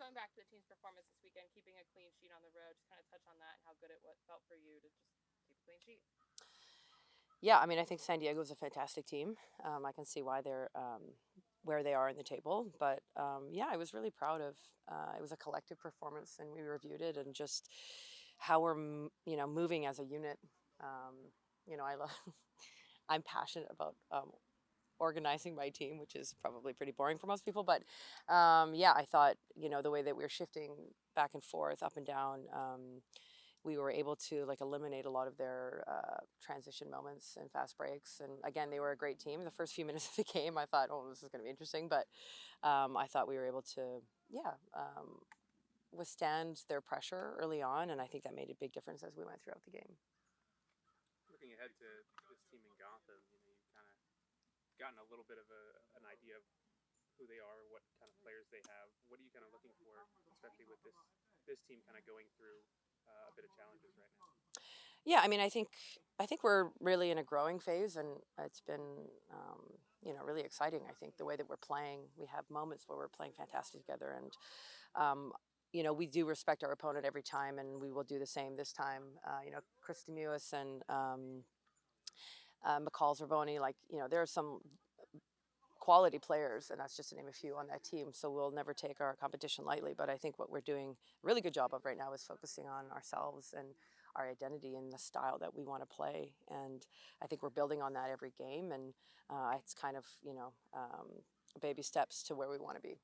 going back to the team's performance this weekend, keeping a clean sheet on the road, just kind of touch on that and how good it felt for you to just keep a clean sheet. Yeah, I mean, I think San Diego is a fantastic team. I can see why they're where they are in the table, but yeah, I was really proud of. It was a collective performance, and we reviewed it, and just how we're moving as a unit. Um, I love. I'm passionate about organizing my team, which is probably pretty boring for most people. But yeah, I thought the way that we were shifting back and forth, up and down. We were able to eliminate a lot of their transition moments and fast breaks. And again, they were a great team. The first few minutes of the game, I thought, oh, this is going to be interesting. But I thought we were able to, yeah, withstand their pressure early on. And I think that made a big difference as we went throughout the game. Looking ahead to this team in Gotham, you've kind of gotten a little bit of an idea of who they are, what kind of players they have. What are you kind of looking for, especially with this team kind of going through a bit of challenges right now? Yeah, I mean, I think we're really in a growing phase, and it's been really exciting. I think the way that we're playing, we have moments where we're playing fantastic together, and we do respect our opponent every time, and we will do the same this time. Chris Demuis and McCall Zerboni, there are some quality players, and that's just to name a few on that team. So we'll never take our competition lightly. But I think what we're doing a really good job of right now is focusing on ourselves and our identity and the style that we want to play. And I think we're building on that every game. And it's kind of baby steps to where we want to be.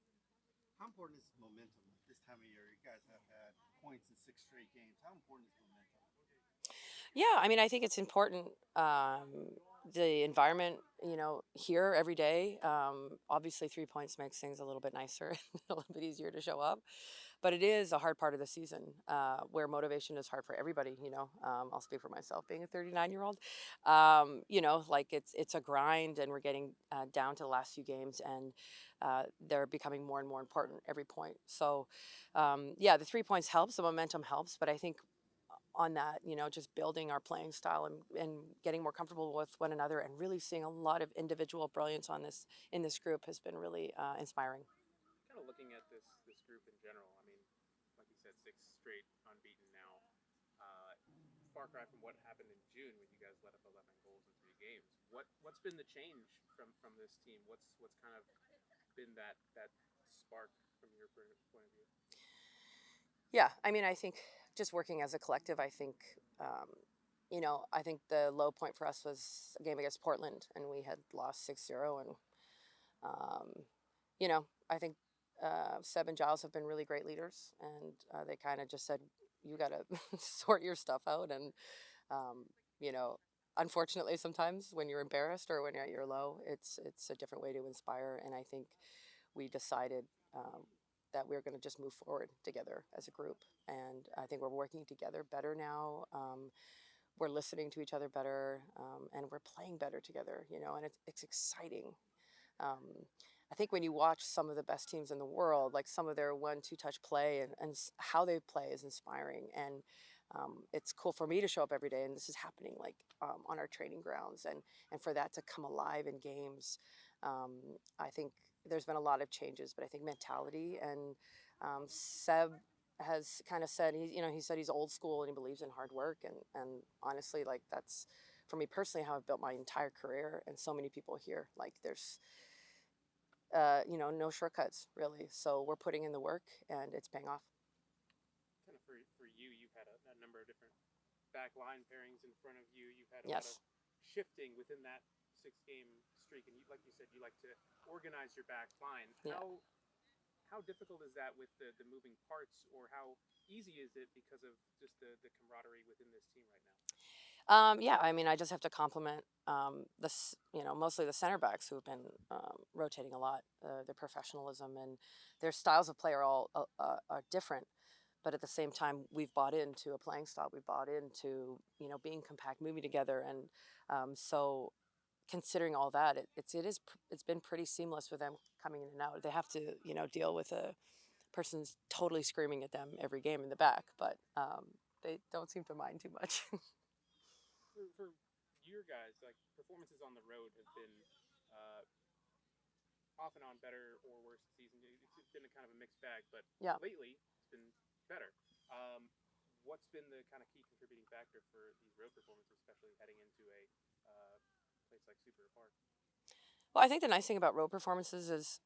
How important is momentum this time of year? You guys have had points in 6 straight games. How important is momentum? Yeah, I mean, I think it's important. The environment, here every day. Obviously, 3 points makes things a little bit nicer, a little bit easier to show up. But it is a hard part of the season where motivation is hard for everybody. I'll speak for myself, being a 39-year-old. It's a grind, and we're getting down to the last few games, and they're becoming more and more important every point. So, yeah, the 3 points helps, the momentum helps, but I think on that, just building our playing style and getting more comfortable with one another, and really seeing a lot of individual brilliance in this group has been really inspiring. Kind of looking at this group in general. I mean, like you said, 6 straight unbeaten now. Uh, Far cry from what happened in June when you guys let up 11 goals in 3 games. What's been the change from this team? What's kind of been that spark from your point of view? Yeah, I mean, I think just working as a collective, I think, I think the low point for us was a game against Portland, and we had lost 6-0. And, I think Seb and Giles have been really great leaders, and they kind of just said, you got to sort your stuff out. And, you know, unfortunately, sometimes when you're embarrassed or when you're at your low, it's a different way to inspire. And I think we decided that we are going to just move forward together as a group. And I think we're working together better now. We're listening to each other better, and we're playing better together, and it's exciting. I think when you watch some of the best teams in the world, like some of their 1-2 touch play, and how they play is inspiring. And it's cool for me to show up every day, and this is happening on our training grounds, and for that to come alive in games. I think there's been a lot of changes, but I think mentality, and Seb has kind of said he said he's old school and he believes in hard work, and honestly, that's for me personally how I've built my entire career, and so many people here. There's no shortcuts really. So we're putting in the work, and it's paying off. Kind of for you, you've had a number of different back line pairings in front of you. You've had a lot of Yes. shifting within that 6 game streak, and like you said, you like to organize your back line. Yeah. How difficult is that with the moving parts, or how easy is it because of just the camaraderie within this team right now? Yeah, I mean, I just have to compliment mostly the center backs who've been rotating a lot. Their professionalism and their styles of play are all are different, but at the same time, we've bought into a playing style. We've bought into being compact, moving together, and so considering all that, it's been pretty seamless with them coming in and out. They have to deal with a person's totally screaming at them every game in the back, but they don't seem to mind too much. For your guys, like performances on the road have been uh, off and on better or worse this season. It's been a kind of a mixed bag, but Yeah. lately it's been better. What's been the kind of key contributing factor for these road performances, especially heading into a place like Super Park? Well, I think the nice thing about road performances is,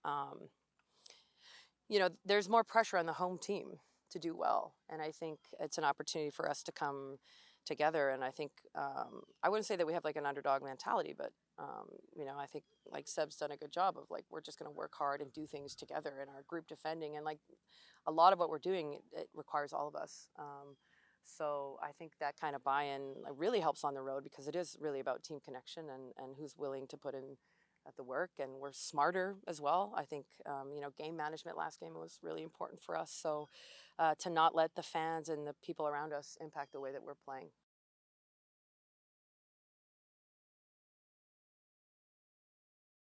there's more pressure on the home team to do well. And I think it's an opportunity for us to come together. And I think, I wouldn't say that we have like an underdog mentality, but, I think like Seb's done a good job of like, we're just going to work hard and do things together in our group defending. And like a lot of what we're doing, it requires all of us. So I think that kind of buy-in really helps on the road because it is really about team connection and who's willing to put in at the work, and we're smarter as well. I think game management last game was really important for us. So to not let the fans and the people around us impact the way that we're playing.